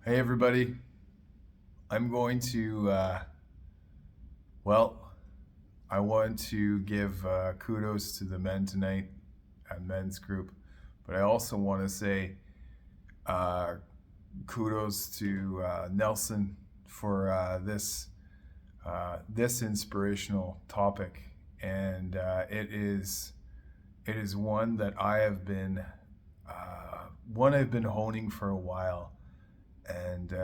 Hey everybody, I'm going to, I want to give kudos to the men tonight at men's group, but I also want to say uh, kudos to Nelson for this inspirational topic, and it is one that I've been honing for a while. And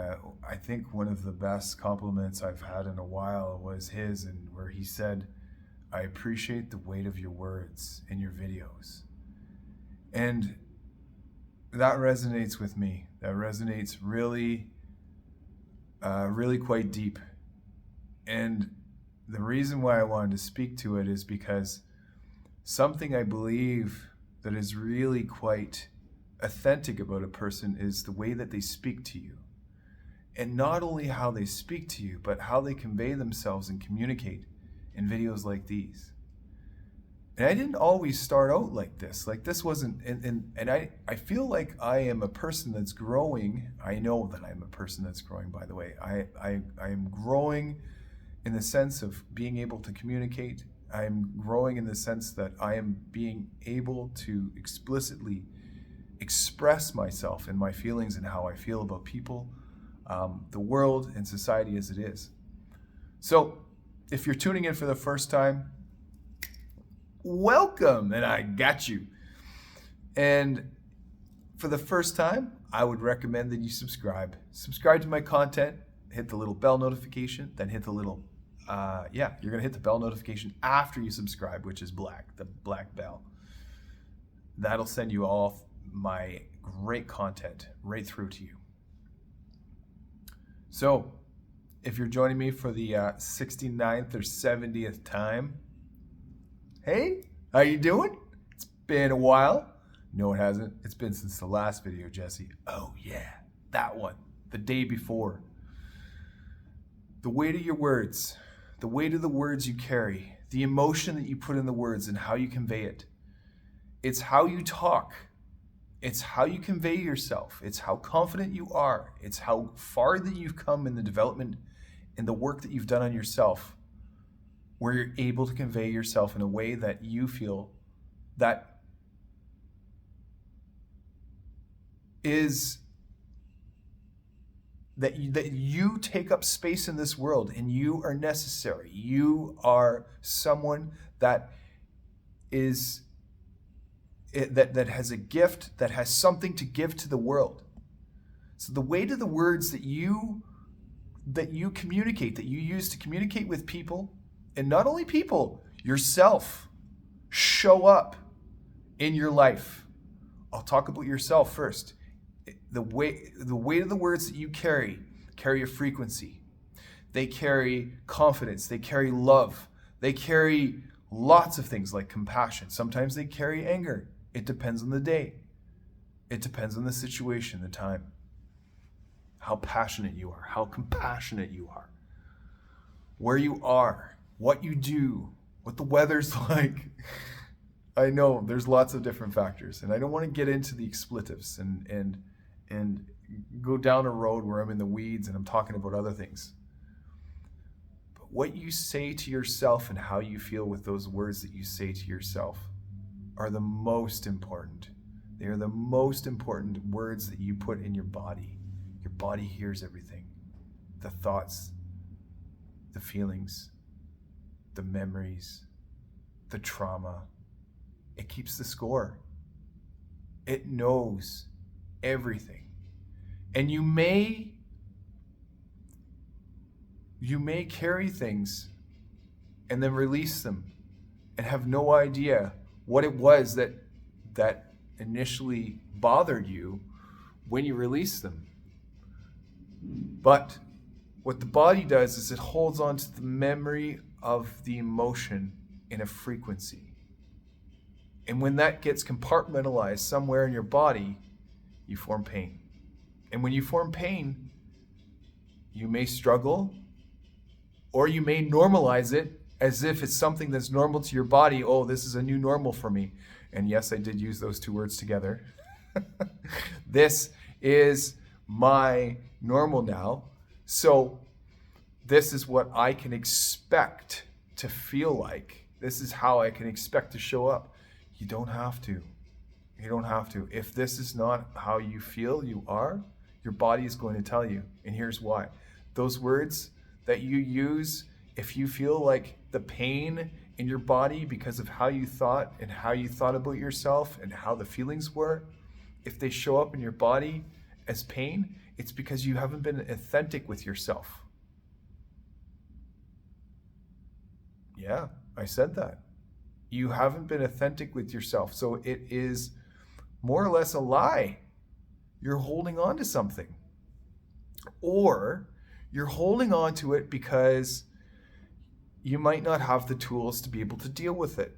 I think one of the best compliments I've had in a while was his, and where he said, "I appreciate the weight of your words in your videos." And that resonates with me. That resonates really quite deep. And the reason why I wanted to speak to it is because something I believe that is really quite authentic about a person is the way that they speak to you. And not only how they speak to you, but how they convey themselves and communicate in videos like these. And I didn't always start out like this. Like this wasn't, and I feel like I am a person that's growing. I know that I'm a person that's growing, by the way. I am growing in the sense of being able to communicate. I am growing in the sense that I am being able to explicitly express myself and my feelings and how I feel about people, the world, and society as it is. So, if you're tuning in for the first time, welcome, and I got you. And for the first time, I would recommend that you subscribe. Subscribe to my content, hit the little bell notification, then hit the little, you're gonna hit the bell notification after you subscribe, which is black, the black bell. That'll send you all my great content right through to you. So, if you're joining me for the 69th or 70th time, hey, how you doing? It's been a while. No, it hasn't. It's been since the last video, Jesse. Oh yeah, that one, the day before. The weight of your words, the weight of the words you carry, the emotion that you put in the words and how you convey it. It's how you talk. It's how you convey yourself. It's how confident you are. It's how far that you've come in the development and the work that you've done on yourself, where you're able to convey yourself in a way that you feel that is that you take up space in this world and you are necessary. You are someone that is that has a gift, that has something to give to the world. So the weight of the words that you communicate, that you use to communicate with people, and not only people, yourself, show up in your life. I'll talk about yourself first. The weight of the words that you carry a frequency. They carry confidence. They carry love. They carry lots of things like compassion. Sometimes they carry anger. It depends on the day. It depends on the situation, the time. How passionate you are, how compassionate you are, where you are, what you do, what the weather's like. I know there's lots of different factors, and I don't want to get into the expletives and go down a road where I'm in the weeds and I'm talking about other things. But what you say to yourself and how you feel with those words that you say to yourself are the most important. They are the most important words that you put in your body. Your body hears everything. The thoughts, the feelings, the memories, the trauma. It keeps the score. It knows everything. And you may carry things and then release them and have no idea what it was that initially bothered you when you released them. But what the body does is it holds on to the memory of the emotion in a frequency. And when that gets compartmentalized somewhere in your body, you form pain. And when you form pain, you may struggle, or you may normalize it as if it's something that's normal to your body. Oh, this is a new normal for me. And yes, I did use those two words together. This is my normal now. So this is what I can expect to feel like. This is how I can expect to show up. You don't have to. You don't have to. If this is not how you feel you are, your body is going to tell you. And here's why. Those words that you use, if you feel like the pain in your body because of how you thought and how you thought about yourself and how the feelings were, if they show up in your body as pain, it's because you haven't been authentic with yourself. Yeah, I said that. You haven't been authentic with yourself. So it is more or less a lie. You're holding on to something. Or you're holding on to it because you might not have the tools to be able to deal with it.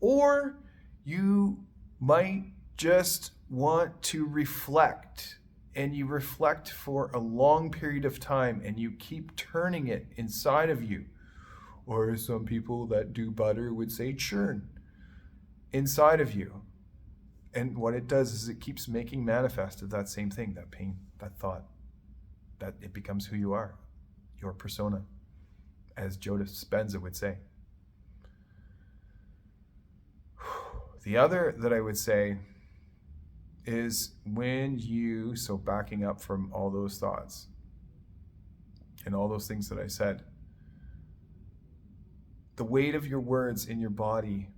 Or you might just want to reflect, and you reflect for a long period of time and you keep turning it inside of you. Or some people that do butter would say churn inside of you. And what it does is it keeps making manifest of that same thing, that pain, that thought, that it becomes who you are, your persona, as Joe Dispenza would say. The other that I would say is when you, so backing up from all those thoughts and all those things that I said, the weight of your words in your body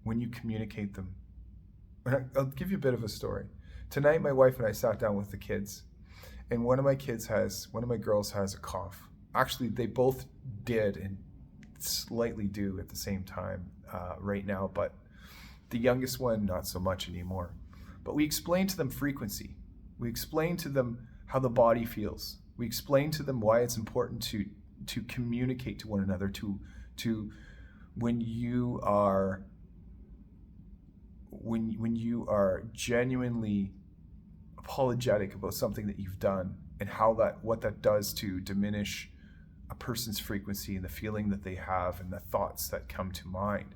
when you communicate them. I'll give you a bit of a story. Tonight, my wife and I sat down with the kids, and one of my girls has a cough. Actually, they both did and slightly do at the same time right now, but the youngest one, not so much anymore. But we explained to them frequency. We explained to them how the body feels. We explained to them why it's important to communicate to one another, to when you are genuinely apologetic about something that you've done, and what that does to diminish a person's frequency and the feeling that they have and the thoughts that come to mind.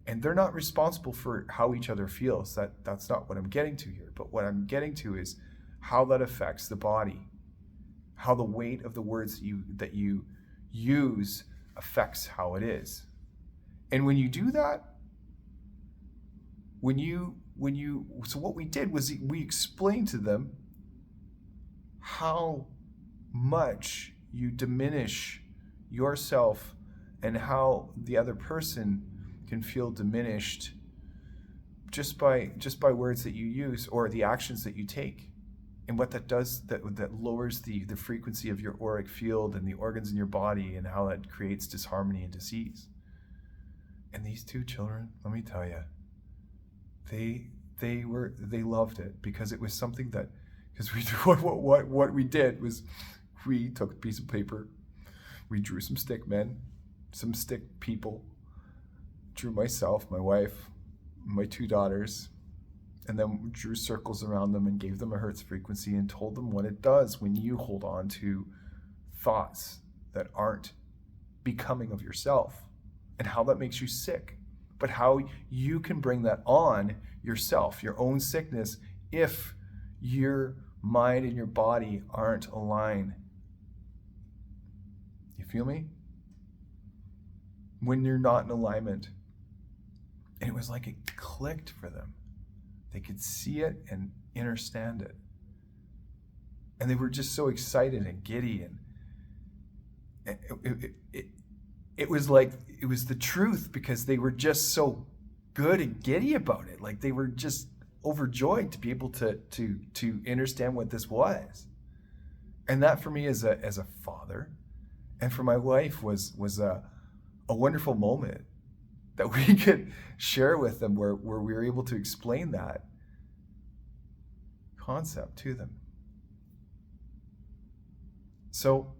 And they're not responsible for how each other feels. That's not what I'm getting to here. But what I'm getting to is how that affects the body, how the weight of the words that you use affects how it is. And when you do that, so what we did was we explained to them how much you diminish yourself and how the other person can feel diminished just by words that you use or the actions that you take. And what that does, that lowers the frequency of your auric field and the organs in your body, and how that creates disharmony and disease. And these two children, let me tell you, they loved it, because it was something that, because what we did was we took a piece of paper, we drew some stick men, some stick people, drew myself, my wife, my two daughters, and then drew circles around them and gave them a hertz frequency and told them what it does when you hold on to thoughts that aren't becoming of yourself, and how that makes you sick, but how you can bring that on yourself, your own sickness, if your mind and your body aren't aligned. You feel me? When you're not in alignment. And it was like it clicked for them. They could see it and understand it. And they were just so excited and giddy, and it was like, it was the truth, because they were just so good and giddy about it. Like they were just overjoyed to be able to understand what this was. And that for me as a father, and for my wife was a wonderful moment that we could share with them, where we were able to explain that concept to them. So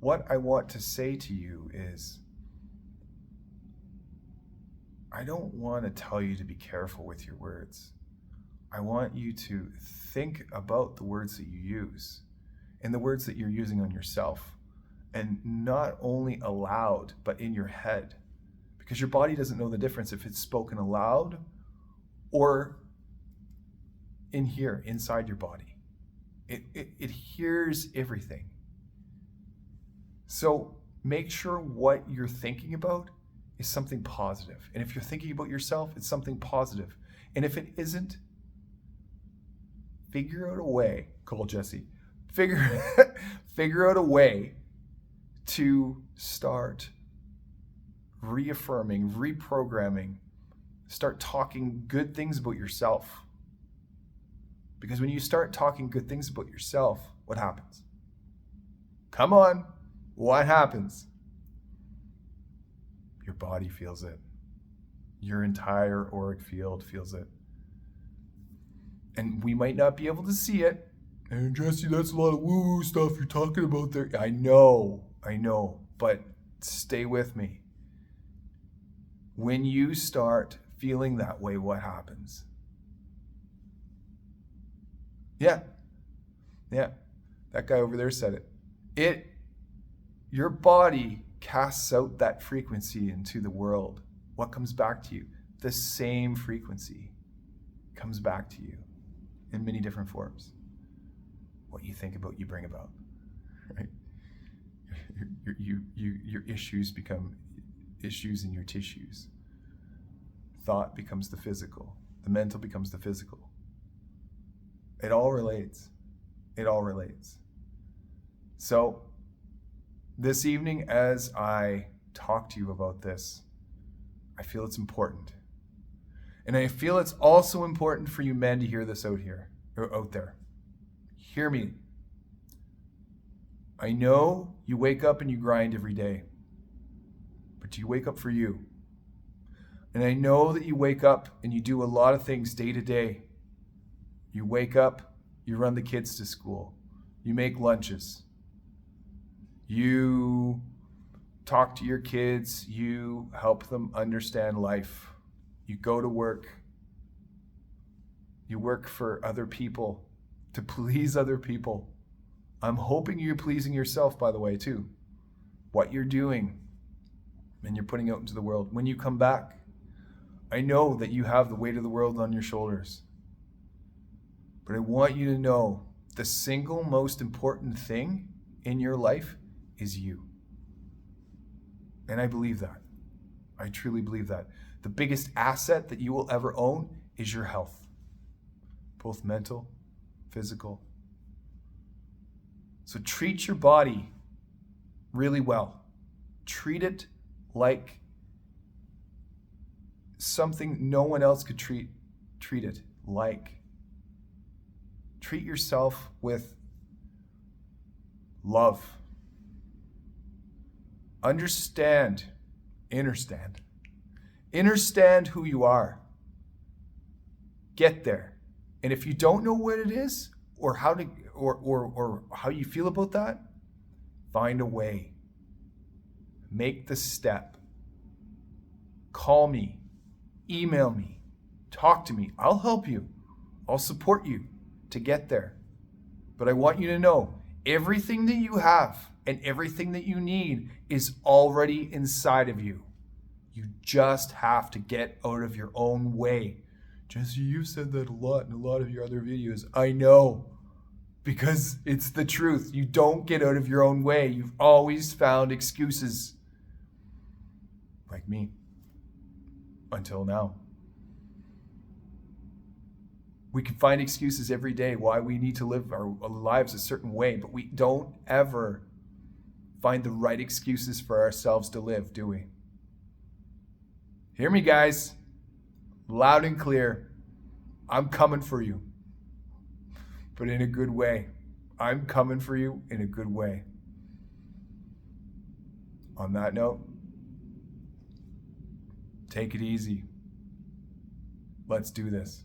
what I want to say to you is, I don't want to tell you to be careful with your words. I want you to think about the words that you use and the words that you're using on yourself, and not only aloud, but in your head. Because your body doesn't know the difference if it's spoken aloud or in here, inside your body. It hears everything. So make sure what you're thinking about is something positive. And if you're thinking about yourself, it's something positive. And if it isn't, figure out a way, call Jesse, figure out a way to start reaffirming, reprogramming, start talking good things about yourself. Because when you start talking good things about yourself, what happens? Come on, what happens? Your body feels it. Your entire auric field feels it. And we might not be able to see it. And Jesse, that's a lot of woo-woo stuff you're talking about there. I know, but stay with me. When you start feeling that way, what happens? Yeah, that guy over there said it. Your body casts out that frequency into the world. What comes back to you? The same frequency comes back to you in many different forms. What you think about, you bring about. Right? Your issues become issues in your tissues. Thought becomes the physical. The mental becomes the physical. It all relates. It all relates. So, this evening, as I talk to you about this, I feel it's important. And I feel it's also important for you men to hear this out there. Hear me. I know you wake up and you grind every day, but do you wake up for you? And I know that you wake up and you do a lot of things day to day. You wake up, you run the kids to school, you make lunches, you talk to your kids, you help them understand life, you go to work, you work for other people, to please other people. I'm hoping you're pleasing yourself, by the way, too. What you're doing and you're putting out into the world. When you come back, I know that you have the weight of the world on your shoulders. But I want you to know the single most important thing in your life is you. And I believe that. I truly believe that. The biggest asset that you will ever own is your health, both mental, physical. So treat your body really well. Treat it like something no one else could treat it like. Treat yourself with love. Understand, innerstand. Innerstand who you are. Get there. And if you don't know what it is, or how to, or how you feel about that, find a way. Make the step. Call me, email me, talk to me. I'll help you. I'll support you to get there. But I want you to know everything that you have and everything that you need is already inside of you. You just have to get out of your own way. Jesse, you've said that a lot in a lot of your other videos. I know, because it's the truth. You don't get out of your own way. You've always found excuses. Like me. Until now. We can find excuses every day why we need to live our lives a certain way, but we don't ever find the right excuses for ourselves to live, do we? Hear me, guys. Loud and clear. I'm coming for you. But in a good way. I'm coming for you in a good way. On that note, take it easy. Let's do this.